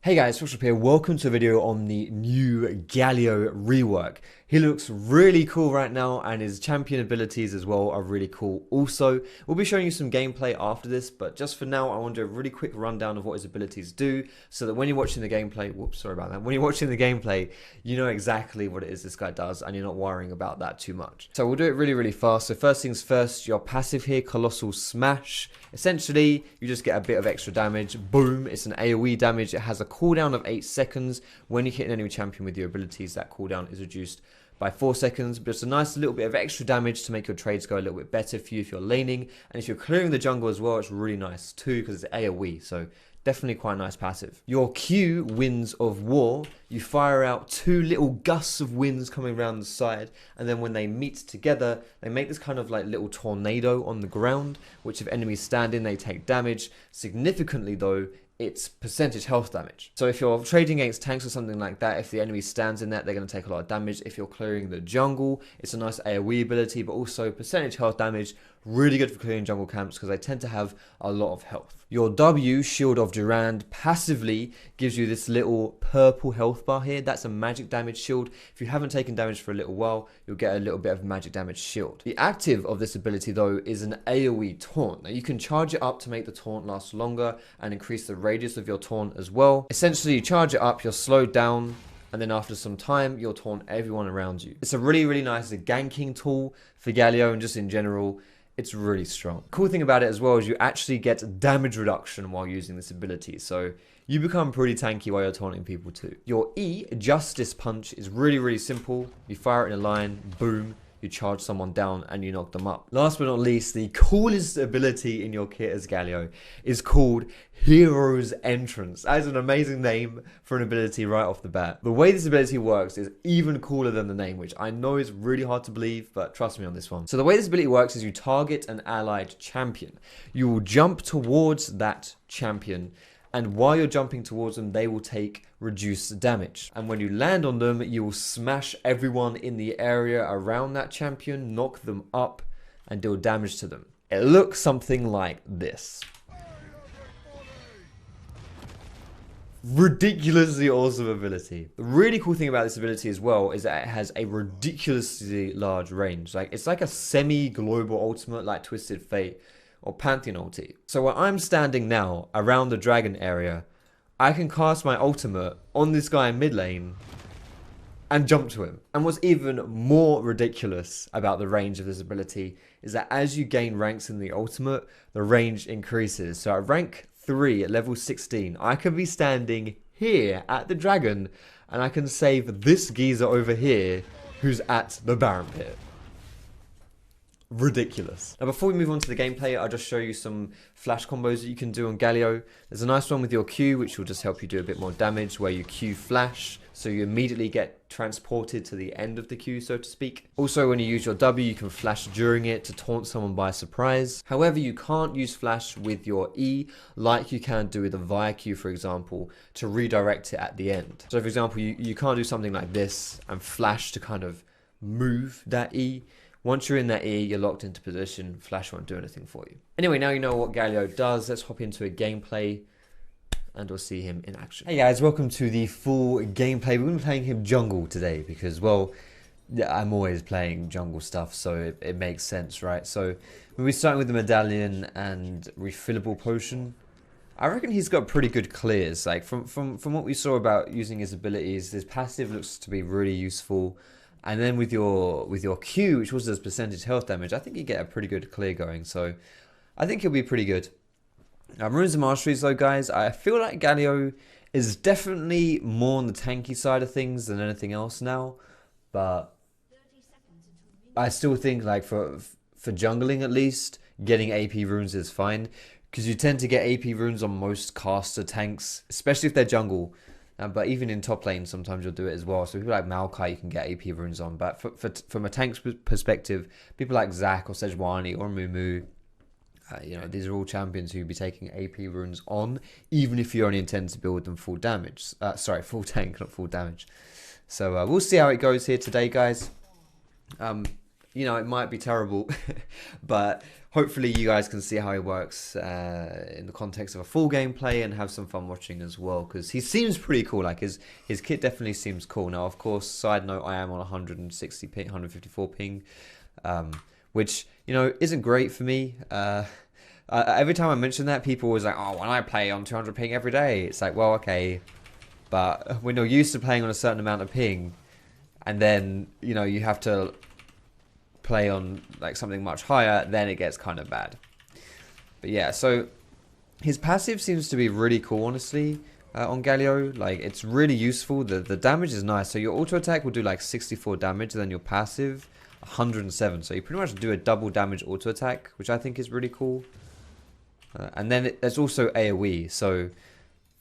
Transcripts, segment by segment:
Hey guys, Foxdrop here. Welcome to a video on the new Galio rework. He looks really cool right now, and his champion abilities as well are really cool. Also, we'll be showing you some gameplay after this, but just for now, I want to do a really quick rundown of what his abilities do, so that when you're watching the gameplay, whoops, sorry about that. When you're watching the gameplay, you know exactly what it is this guy does, and you're not worrying about that too much. So we'll do it really fast. So first things first, your passive here, Colossal Smash. Essentially, you just get a bit of extra damage. Boom, it's an AoE damage. It has a cooldown of 8 seconds. When you hit an enemy champion with your abilities, that cooldown is reduced by 4 seconds, but it's a nice little bit of extra damage to make your trades go a little bit better for you if you're laning, and if you're clearing the jungle as well, it's really nice too because it's AoE, so definitely quite a nice passive. Your Q, Winds of War, you fire out 2 little gusts of winds coming around the side, and then when they meet together, they make this kind of like little tornado on the ground, which if enemies stand in, they take damage. Significantly though, it's percentage health damage. So if you're trading against tanks or something like that, if the enemy stands in that, they're going to take a lot of damage. If you're clearing the jungle, it's a nice AoE ability, but also percentage health damage. Really good for clearing jungle camps because they tend to have a lot of health. Your W, Shield of Durand, passively gives you this little purple health bar here. That's a magic damage shield. If you haven't taken damage for a little while, you'll get a little bit of magic damage shield. The active of this ability though is an AoE taunt. Now you can charge it up to make the taunt last longer and increase the radius of your taunt as well. Essentially, you charge it up, you're slowed down, and then after some time, you'll taunt everyone around you. It's a really nice ganking tool for Galio, and just in general, it's really strong. Cool thing about it as well is you actually get damage reduction while using this ability, so you become pretty tanky while you're taunting people too. Your E, Justice Punch, is really simple. You fire it in a line, boom, you charge someone down and you knock them up. Last but not least, the coolest ability in your kit as Galio is called Hero's Entrance. That is an amazing name for an ability right off the bat. The way this ability works is even cooler than the name, which I know is really hard to believe, but trust me on this one. So the way this ability works is you target an allied champion. You will jump towards that champion, and while you're jumping towards them, they will take reduced damage. And when you land on them, you will smash everyone in the area around that champion, knock them up, and deal damage to them. It looks something like this. Ridiculously awesome ability. The really cool thing about this ability as well is that it has a ridiculously large range. Like, it's like a semi-global ultimate like Twisted Fate or Pantheon ulti. So where I'm standing now, around the dragon area, I can cast my ultimate on this guy in mid lane and jump to him. And what's even more ridiculous about the range of this ability is that as you gain ranks in the ultimate, the range increases. So at rank 3, at level 16, I can be standing here at the dragon and I can save this geezer over here who's at the Baron pit. Ridiculous. Now before we move on to the gameplay, I'll just show you some flash combos that you can do on Galio. There's a nice one with your Q, which will just help you do a bit more damage, where you Q flash, so you immediately get transported to the end of the Q, so to speak. Also, when you use your W, you can flash during it to taunt someone by surprise. However, you can't use flash with your E, like you can do with a Via Q, for example, to redirect it at the end. So for example, you can't do something like this and flash to kind of move that E. Once you're in that E, you're locked into position, flash won't do anything for you. Anyway, now you know what Galio does, let's hop into a gameplay and we'll see him in action. Hey guys, welcome to the full gameplay. We're going to be playing him jungle today because, well, yeah, I'm always playing jungle stuff, so it makes sense, right? So we'll be starting with the medallion and refillable potion. I reckon he's got pretty good clears. Like from what we saw about using his abilities, his passive looks to be really useful. And then with your Q, which also does percentage health damage, I think you get a pretty good clear going. So I think he'll be pretty good. Runes and Masteries though, guys, I feel like Galio is definitely more on the tanky side of things than anything else now. But I still think, like, for jungling at least, getting AP runes is fine. Because you tend to get AP runes on most caster tanks, especially if they're jungle. But even in top lane, sometimes you'll do it as well. So people like Maokai, you can get AP runes on. But from a tank's perspective, people like Zac or Sejuani or Mumu, you know, these are all champions who'll be taking AP runes on, even if you only intend to build them full damage. Sorry, full tank, not full damage. So we'll see how it goes here today, guys. you know, it might be terrible, but hopefully you guys can see how he works in the context of a full gameplay and have some fun watching as well, because he seems pretty cool. Like his kit definitely seems cool. Now, of course, side note, I am on 160 ping, 154 ping, which, you know, isn't great for me. Every time I mention that, people always like, oh, when I play on 200 ping every day, it's like, well, okay, but when you're used to playing on a certain amount of ping, and then, you know, you have to play on like something much higher, then it gets kind of bad. But yeah, so his passive seems to be really cool, honestly, on Galio. Like, it's really useful. The damage is nice. So your auto attack will do like 64 damage, and then your passive 107. So you pretty much do a double damage auto attack, which I think is really cool. And then there's also AoE. So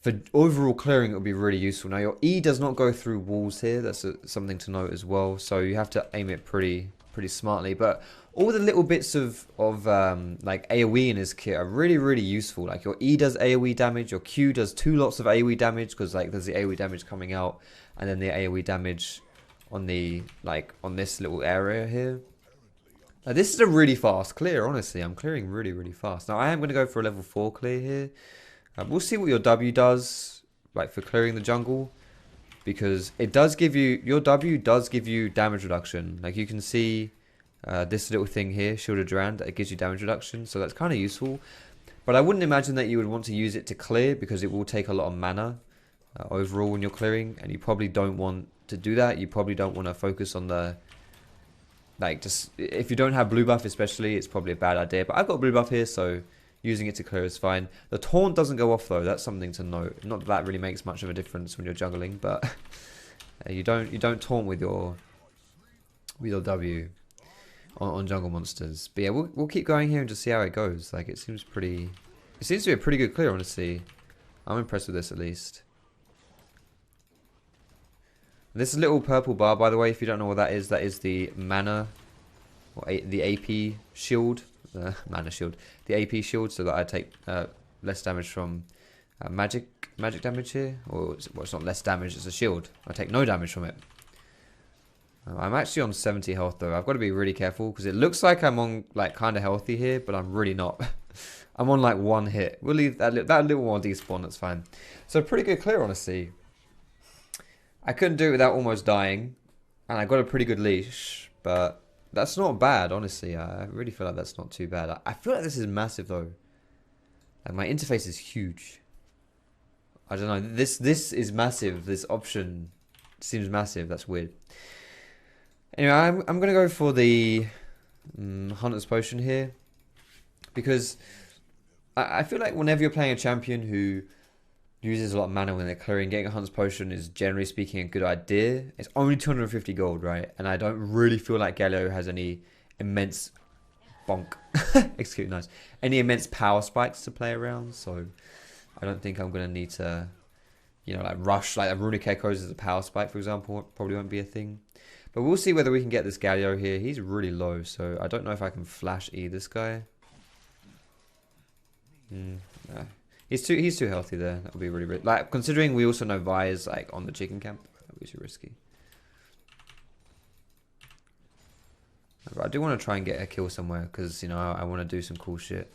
for overall clearing, it will be really useful. Now, your E does not go through walls here. That's something to note as well. So you have to aim it pretty smartly. But all the little bits of like AoE in his kit are really useful. Like your E does AoE damage. Your Q does 2 lots of AoE damage, because like there's the AoE damage coming out, and then the AoE damage on the on this little area here. Now, this is a really fast clear. Honestly, I'm clearing really fast. Now I am going to go for a level 4 clear here. We'll see what your W does, like for clearing the jungle, because it does give you, your W does give you damage reduction. Like you can see this little thing here, Shielded Durand, it gives you damage reduction, so that's kind of useful. But I wouldn't imagine that you would want to use it to clear, because it will take a lot of mana overall when you're clearing, and you probably don't want to do that. You probably don't want to focus on the, like, just if you don't have blue buff especially, it's probably a bad idea. But I've got blue buff here, so using it to clear is fine. The taunt doesn't go off though. That's something to note. Not that that really makes much of a difference when you're juggling, but you don't taunt with your W on jungle monsters. But yeah, we'll keep going here and just see how it goes. Like, it seems to be a pretty good clear, honestly. I'm impressed with this at least. This little purple bar, by the way, if you don't know what that is the mana, or the AP shield. Mana shield, the AP shield, so that I take less damage from magic damage here, or it's not less damage, it's a shield. I take no damage from it. I'm actually on 70 health though. I've got to be really careful, because it looks like I'm on like kind of healthy here, but I'm really not. I'm on like 1 hit. We'll leave that little more despawn, that's fine. So pretty good clear, honestly. I couldn't do it without almost dying, and I got a pretty good leash, but that's not bad, honestly. I really feel like that's not too bad. I feel like this is massive, though. Like, my interface is huge. I don't know. This is massive. This option seems massive. That's weird. Anyway, I'm going to go for the Hunter's Potion here, because I feel like whenever you're playing a champion who uses a lot of mana when they're clearing, getting a Hunter's Potion is, generally speaking, a good idea. It's only 250 gold, right? And I don't really feel like Galio has any immense any immense power spikes to play around, so I don't think I'm going to need to, you know, like rush, like a Runic Echoes as a power spike, for example, probably won't be a thing. But we'll see whether we can get this Galio here. He's really low, so I don't know if I can flash E this guy. Nah. He's too healthy there. That would be really like, considering we also know Vi is like on the chicken camp. That would be too risky. But I do want to try and get a kill somewhere, because, you know, I want to do some cool shit.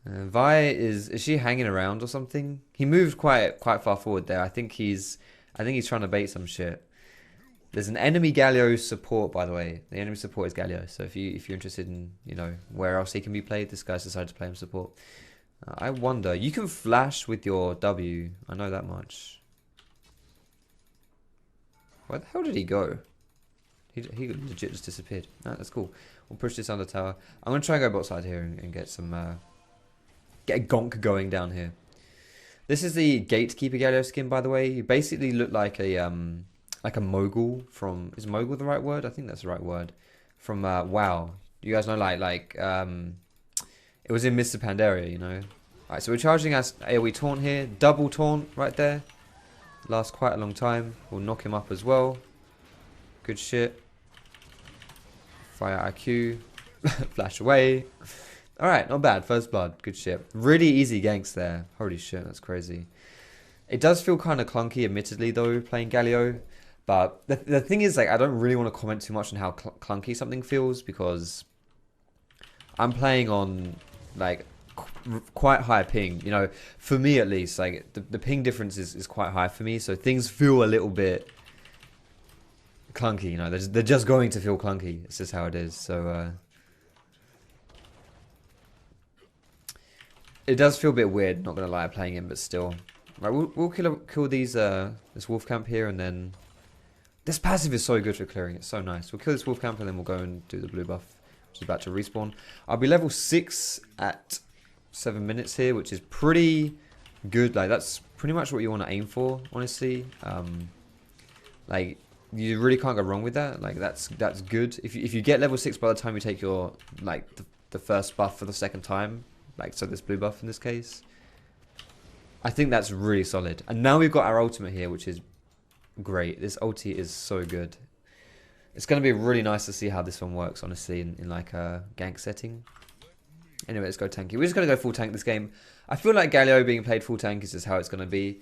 Vi is she hanging around or something? He moved quite far forward there. I think he's trying to bait some shit. There's an enemy Galio support, by the way. The enemy support is Galio. So if you're interested in, you know, where else he can be played, this guy's decided to play him support. I wonder. You can flash with your W. I know that much. Where the hell did he go? He legit just disappeared. No, that's cool. We'll push this under tower. I'm going to try and go bot side here and get some... get a gonk going down here. This is the Gatekeeper Galio skin, by the way. You basically look like a mogul from... Is mogul the right word? I think that's the right word. From WoW. You guys know, like it was in Mr. Pandaria, you know. Alright, so we're charging us AoE taunt here. Double taunt right there. Lasts quite a long time. We'll knock him up as well. Good shit. Fire IQ. Flash away. Alright, not bad. First blood. Good shit. Really easy ganks there. Holy shit, that's crazy. It does feel kind of clunky, admittedly, though, playing Galio. But the thing is, like, I don't really want to comment too much on how clunky something feels because I'm playing on, like, quite high ping. You know, for me at least, like, the ping difference is quite high for me. So things feel a little bit clunky, you know. They're just going to feel clunky. It's just how it is. So, it does feel a bit weird, not going to lie, playing him, but still. Right, we'll kill these, this wolf camp here, and then... This passive is so good for clearing. It's so nice. We'll kill this wolf camp and then we'll go and do the blue buff, which is about to respawn. I'll be level 6 at 7 minutes here, which is pretty good. Like, that's pretty much what you want to aim for, honestly. Like, you really can't go wrong with that. Like, that's good. If you get level 6 by the time you take your, like, the first buff for the second time, like, so this blue buff in this case, I think that's really solid. And now we've got our ultimate here, which is great. This ulti is so good. It's going to be really nice to see how this one works, honestly, in like a gank setting. Anyway, let's go tanky. We're just going to go full tank this game. I feel like Galio being played full tank is just how it's going to be.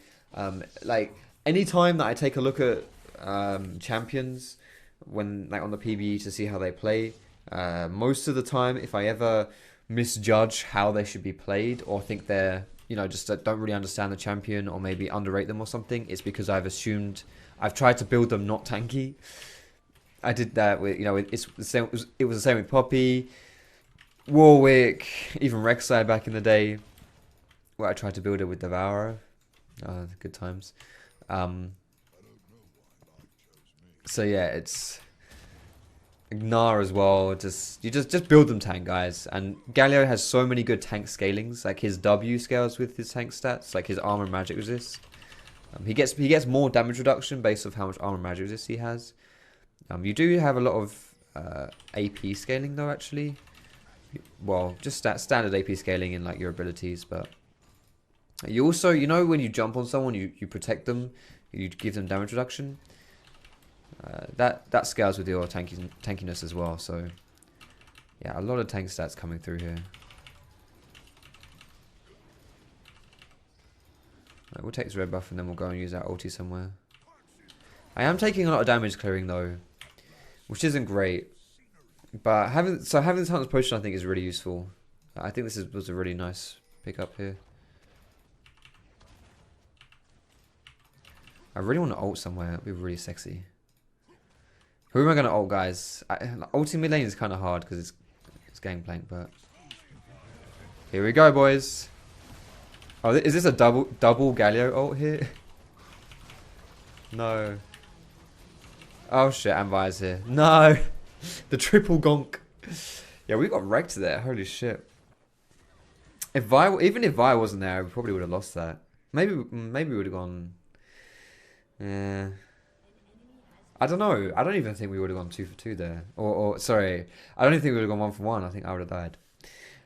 Like, any time that I take a look at champions when, like, on the PvE to see how they play, most of the time, if I ever misjudge how they should be played or think they're, you know, just don't really understand the champion or maybe underrate them or something, it's because I've tried to build them not tanky. I did that with, you know, it's the same. It was the same with Poppy, Warwick, even Rek'Sai back in the day, where I tried to build it with Devourer. Good times. So yeah, it's Gnar as well. You just build them tank, guys. And Galio has so many good tank scalings. Like, his W scales with his tank stats, like his armor and magic resist. He gets more damage reduction based off how much armor and magic resist he has. You do have a lot of AP scaling though, actually. Well, just standard AP scaling in, like, your abilities, but you also, you know, when you jump on someone, you protect them, you give them damage reduction. That scales with your tankiness as well. So yeah, a lot of tank stats coming through here. Right, we'll take this red buff and then we'll go and use our ulti somewhere. I am taking a lot of damage clearing though, which isn't great. But having this Hunter's Potion, I think, is really useful. I think this was a really nice pickup here. I really want to ult somewhere. It'd be really sexy. Who am I going to ult, guys? Ulting mid lane is kind of hard because it's gangplank, but here we go, boys. Oh, is this a double Galio ult here? No. Oh shit, and Vi's here. No, the triple gonk. Yeah, we got wrecked there. Holy shit. Even if Vi wasn't there, we probably would have lost that. Maybe we would have gone. Yeah. I don't know. I don't even think we would have gone 2 for 2 there. Or sorry, I don't even think we would have gone 1 for 1. I think I would have died.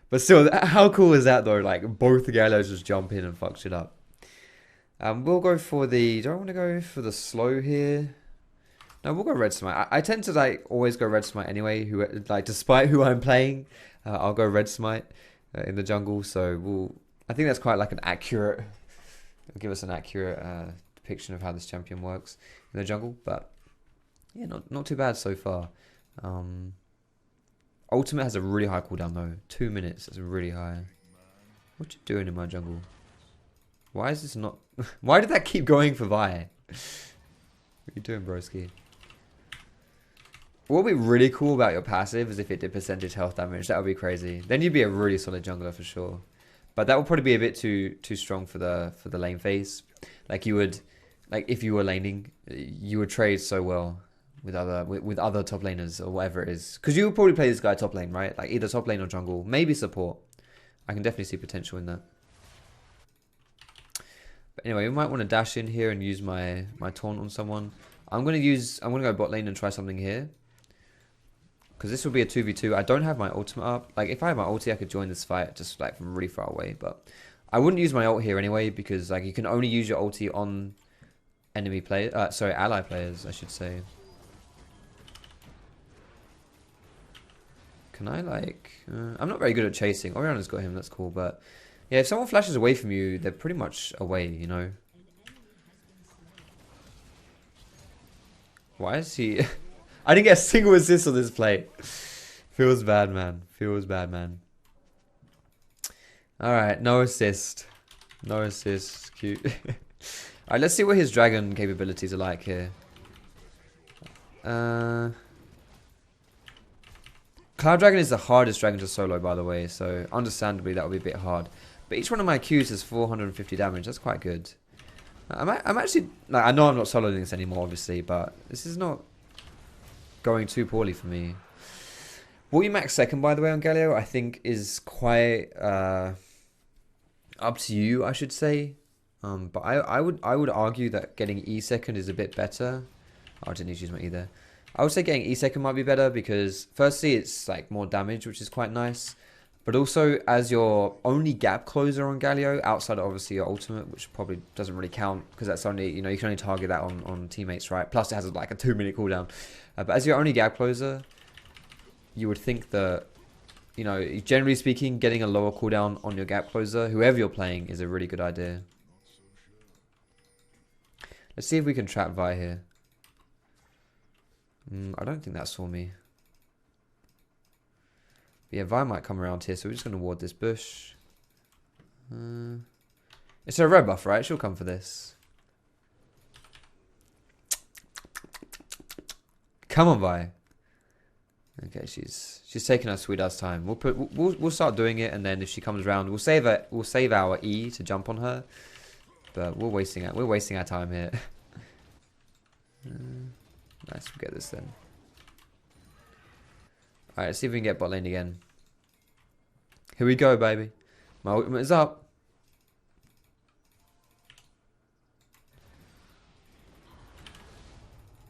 But still, how cool is that though? Like, both the Galios just jump in and fuck shit up. We'll go for the... Do I want to go for the slow here? No, we'll go red smite. I tend to, like, always go red smite anyway. Like, despite who I'm playing, I'll go red smite in the jungle. So I think that's quite like an accurate... It'll give us an accurate depiction of how this champion works in the jungle. But yeah, not too bad so far. Ultimate has a really high cooldown though. 2 minutes. That's really high. What you doing in my jungle? Why is this not... Why did that keep going for Vi? What are you doing, broski? What would be really cool about your passive is if it did percentage health damage. That would be crazy. Then you'd be a really solid jungler for sure. But that would probably be a bit too strong for the lane phase. Like, you would... Like, if you were laning, you would trade so well with other top laners or whatever it is. Because you would probably play this guy top lane, right? Like, either top lane or jungle. Maybe support. I can definitely see potential in that. But anyway, we might want to dash in here and use my taunt on someone. I'm gonna go bot lane and try something here. Because this will be a 2v2. I don't have my ultimate up. Like, if I had my ulti, I could join this fight just, like, from really far away. But I wouldn't use my ult here anyway, because, like, you can only use your ulti on enemy players. Sorry, ally players, I should say. Can I, like... I'm not very good at chasing. Oriana's got him, that's cool. But, yeah, if someone flashes away from you, they're pretty much away, you know? Why is he... I didn't get a single assist on this play. Feels bad, man. Feels bad, man. Alright, no assist. No assist. Cute. Alright, let's see what his dragon capabilities are like here. Cloud Dragon is the hardest dragon to solo, by the way, so understandably that would be a bit hard. But each one of my Qs is 450 damage. That's quite good. I'm actually... Like, I know I'm not soloing this anymore, obviously, but this is not going too poorly for me. What you max second, by the way, on Galio, I think is quite up to you, I should say. But I would argue that getting E second is a bit better. Oh, I didn't need to use my E there. I would say getting E second might be better because firstly it's like more damage, which is quite nice. But also as your only gap closer on Galio, outside of obviously your ultimate, which probably doesn't really count because that's only, you know, you can only target that on teammates, right? Plus it has like a 2-minute cooldown. But as your only gap closer, you would think that, you know, generally speaking, getting a lower cooldown on your gap closer, whoever you're playing, is a really good idea. Let's see if we can trap Vi here. I don't think that saw me. But yeah, Vi might come around here, so we're just going to ward this bush. It's a red buff, right? She'll come for this. Come on, Vi. Okay, she's taking her sweet ass time. We'll start doing it, and then if she comes around, we'll save our E to jump on her. But we're wasting our time here. Nice, we'll get this then. Alright, let's see if we can get bot lane again. Here we go, baby. My ultimate is up.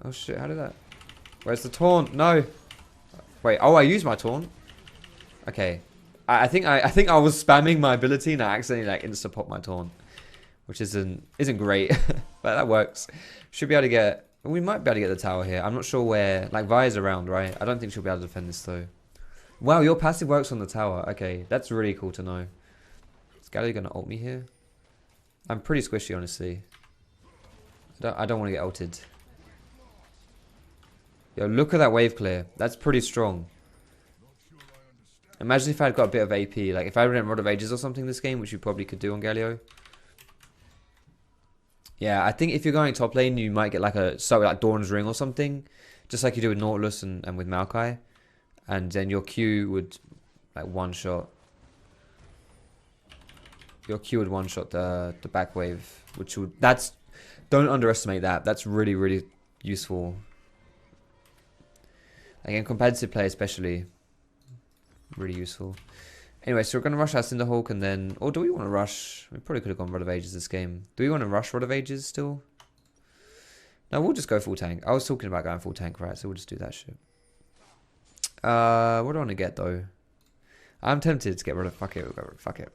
Oh shit, how did that... Where's the taunt? No. Wait, oh, I used my taunt. Okay. I think I was spamming my ability and I accidentally like insta-pop my taunt. Which isn't great. But that works. Should be able to get... We might be able to get the tower here. I'm not sure where... Like, Vi's around, right? I don't think she'll be able to defend this, though. Wow, your passive works on the tower. Okay, that's really cool to know. Is Galio going to ult me here? I'm pretty squishy, honestly. I don't want to get ulted. Yo, look at that wave clear. That's pretty strong. Imagine if I had got a bit of AP. Like, if I ran Rod of Ages or something this game, which you probably could do on Galio. Yeah, I think if you're going top lane, you might get like like Dawn's Ring or something. Just like you do with Nautilus and with Maokai. And then your Q would like one-shot. Your Q would one-shot the back wave. Which would... That's... Don't underestimate that. That's really, really useful. Again, competitive play especially. Really useful. Anyway, so we're going to rush our Cinderhawk and then... Or do we want to rush... We probably could have gone Rod of Ages this game. Do we want to rush Rod of Ages still? No, we'll just go full tank. I was talking about going full tank, right? So we'll just do that shit. What do I want to get, though? I'm tempted to get rid of... Fuck it, we'll go fuck it.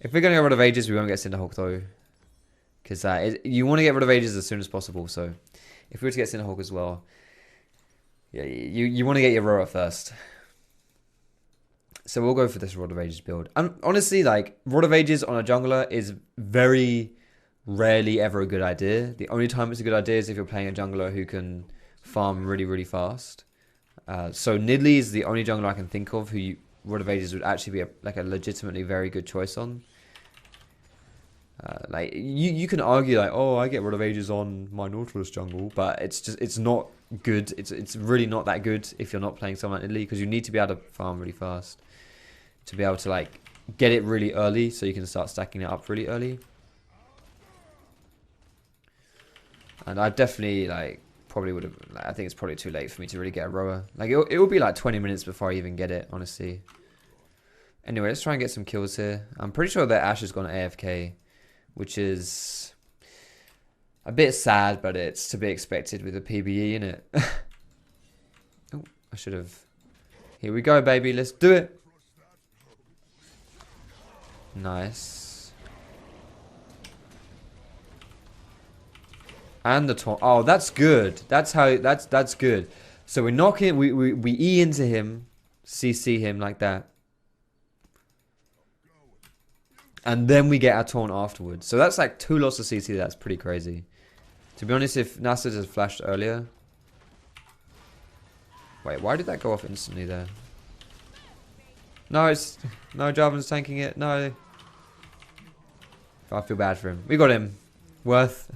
If we're going to get Rod of Ages, we won't get Cinderhawk, though. Because you want to get rid of Ages as soon as possible, so... If we were to get Cinderhawk as well... Yeah, you want to get your Roa first. So we'll go for this Rod of Ages build. And honestly, like, Rod of Ages on a jungler is very rarely ever a good idea. The only time it's a good idea is if you're playing a jungler who can farm really, really fast. So Nidalee is the only jungler I can think of who Rod of Ages would actually be like a legitimately very good choice on. Like, you can argue like, oh, I get Rod of Ages on my Nautilus jungle, but it's not good. It's really not that good if you're not playing someone like Nidalee, because you need to be able to farm really fast. To be able to like get it really early so you can start stacking it up really early. And I definitely like probably would have, like, I think it's probably too late for me to really get a rower. Like it will be like 20 minutes before I even get it, honestly. Anyway, let's try and get some kills here. I'm pretty sure that Ashe has gone AFK, which is a bit sad, but it's to be expected with a PBE in it. Oh, I should have. Here we go, baby. Let's do it. Nice. And the taunt. Oh, that's good. That's how. That's good. So we knock it. We E into him, CC him like that, and then we get our taunt afterwards. So that's like 2 lots of CC. That's pretty crazy. To be honest, if Nasser had flashed earlier, Wait, why did that go off instantly there? No, it's... No, Jarvan's tanking it. No. I feel bad for him. We got him. Worth.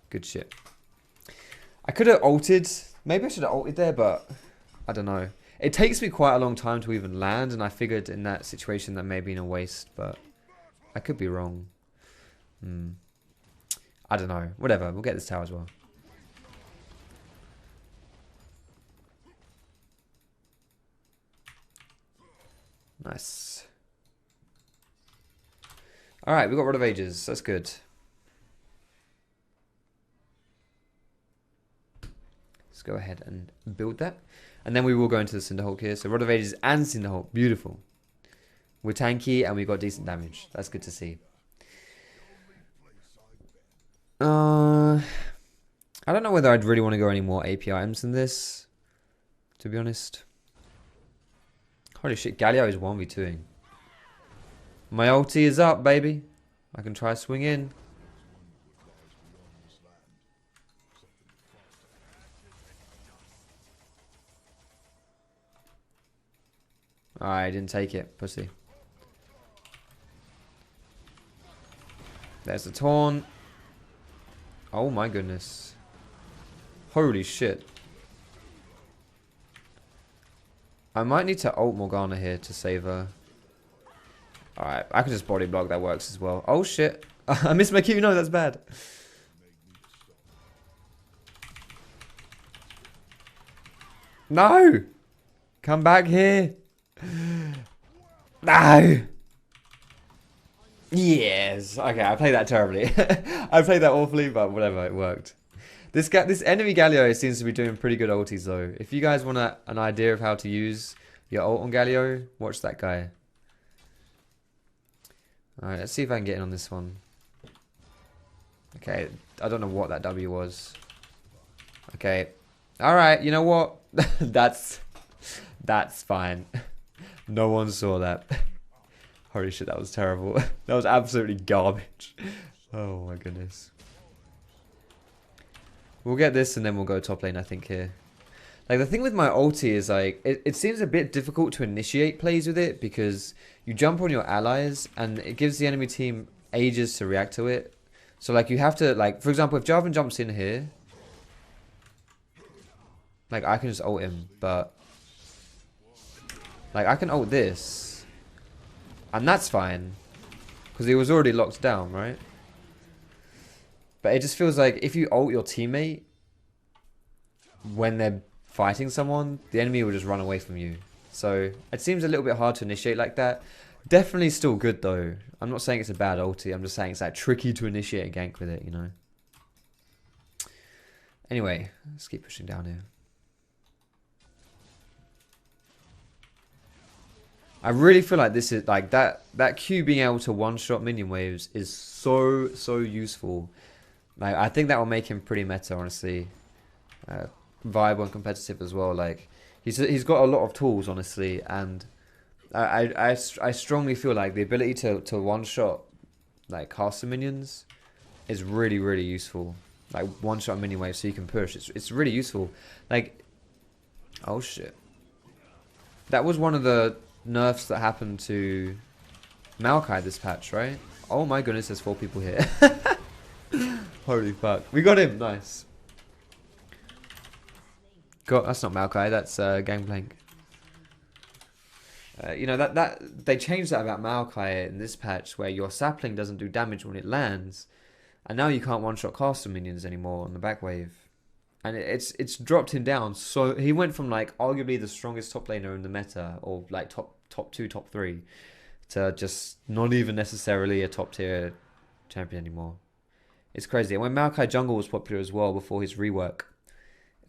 Good shit. I could have ulted. Maybe I should have ulted there, but... I don't know. It takes me quite a long time to even land, and I figured in that situation that may have been a waste, but... I could be wrong. I don't know. Whatever. We'll get this tower as well. Nice. Alright, we got Rod of Ages. That's good. Let's go ahead and build that. And then we will go into the Cinderhulk here. So Rod of Ages and Cinderhulk. Beautiful. We're tanky and we got decent damage. That's good to see. I don't know whether I'd really want to go any more AP items than this, to be honest. Holy shit, Galio is 1v2ing. My ulti is up, baby. I can try swing in. I didn't take it, pussy. There's the taunt. Oh my goodness. Holy shit. I might need to ult Morgana here to save her. Alright, I can just body block, that works as well. Oh shit. I missed my Q, no, that's bad. No! Come back here. No! Yes. Okay, I played that terribly. I played that awfully, but whatever, it worked. This enemy Galio seems to be doing pretty good ultis though. If you guys want an idea of how to use your ult on Galio, watch that guy. Alright, let's see if I can get in on this one. Okay, I don't know what that W was. Okay. Alright, you know what? That's fine. No one saw that. Holy shit, that was terrible. That was absolutely garbage. Oh my goodness. We'll get this and then we'll go top lane, I think, here. Like, the thing with my ulti is, like, it seems a bit difficult to initiate plays with it because you jump on your allies and it gives the enemy team ages to react to it. So, like, you have to, like, for example, if Jarvan jumps in here, like, I can just ult him, but, like, I can ult this, and that's fine, because he was already locked down, right? But it just feels like if you ult your teammate when they're fighting someone, the enemy will just run away from you. So it seems a little bit hard to initiate like that. Definitely still good though. I'm not saying it's a bad ulti. I'm just saying it's like tricky to initiate a gank with it, you know. Anyway, let's keep pushing down here. I really feel like this is like that Q being able to one-shot minion waves is so useful. Like, I think that will make him pretty meta, honestly. Viable and competitive as well. Like, he's got a lot of tools, honestly, and I strongly feel like the ability to one-shot like caster minions is really useful. Like, one-shot minion wave so you can push. It's really useful. Like, oh shit, that was one of the nerfs that happened to Maokai this patch, right? Oh my goodness, there's 4 people here. Holy fuck. We got him. Nice. That's not Maokai, that's Gangplank. You know, that they changed that about Maokai in this patch where your sapling doesn't do damage when it lands. And now you can't one-shot caster minions anymore on the back wave. And it's dropped him down. So he went from like arguably the strongest top laner in the meta, or like top 2, top 3, to just not even necessarily a top tier champion anymore. It's crazy. And when Maokai Jungle was popular as well before his rework,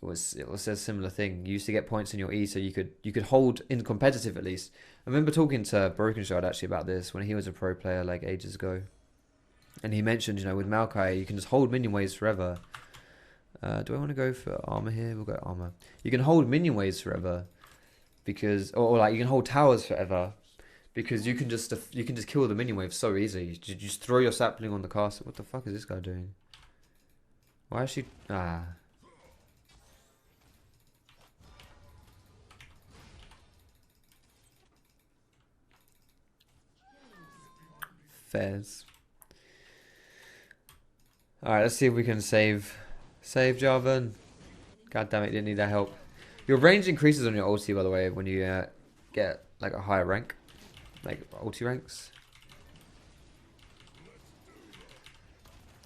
it was a similar thing. You used to get points in your E, so you could hold in competitive at least. I remember talking to Broken Shard actually about this when he was a pro player like ages ago, and he mentioned, you know, with Maokai you can just hold minion waves forever. Do I want to go for armor here? We'll go armor. You can hold minion waves forever because, or like you can hold towers forever because you can just kill the minion wave so easily. You just throw your sapling on the caster. What the fuck is this guy doing? Why is she? Fairs. Alright, let's see if we can save Jarvan. God damn it, didn't need that help. Your range increases on your ulti, by the way, when you get like a higher rank. Like ulti ranks.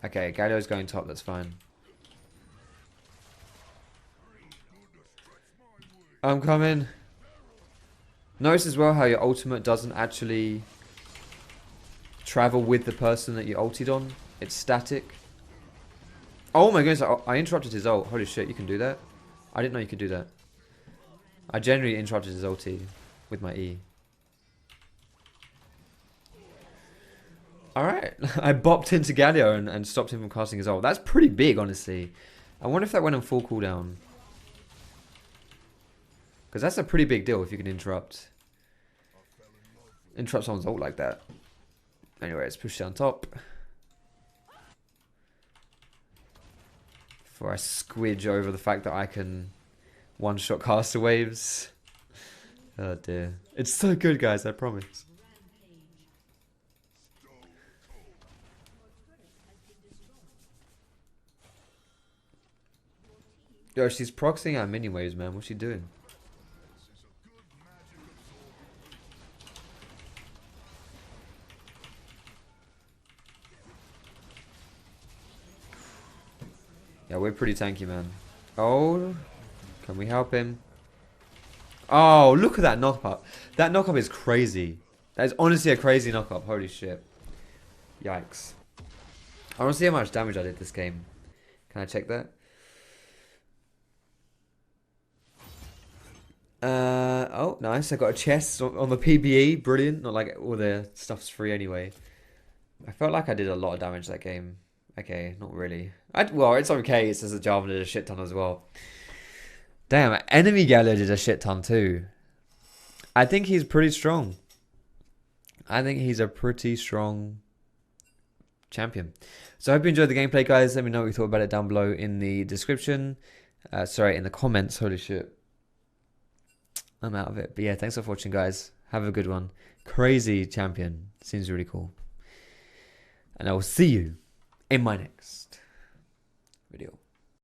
Okay, Galio's going top, that's fine. I'm coming. Notice as well how your ultimate doesn't actually travel with the person that you ulted on. It's static. Oh my goodness, I interrupted his ult. Holy shit, you can do that? I didn't know you could do that. I generally interrupted his ulti with my E. Alright, I bopped into Galio and stopped him from casting his ult. That's pretty big, honestly. I wonder if that went on full cooldown. Because that's a pretty big deal if you can interrupt someone's ult like that. Anyway, let's push down top. Before I squidge over the fact that I can one-shot caster waves. Oh dear. It's so good, guys, I promise. Yo, she's proxying our mini waves, man. What's she doing? Yeah, we're pretty tanky, man. Oh, can we help him? Oh, look at that knock-up. That knock-up is crazy. That is honestly a crazy knock-up. Holy shit. Yikes. I want to see how much damage I did this game. Can I check that? Oh, nice. I got a chest on the PBE. Brilliant. Not like all the stuff's free anyway. I felt like I did a lot of damage that game. Okay, not really. Well, it's okay. It's just that Jarvan did a shit ton as well. Damn, enemy Galio did a shit ton too. I think he's pretty strong. I think he's a pretty strong champion. So I hope you enjoyed the gameplay, guys. Let me know what you thought about it down below in the description. Sorry, in the comments. Holy shit. I'm out of it. But yeah, thanks for watching, guys. Have a good one. Crazy champion. Seems really cool. And I will see you in my next.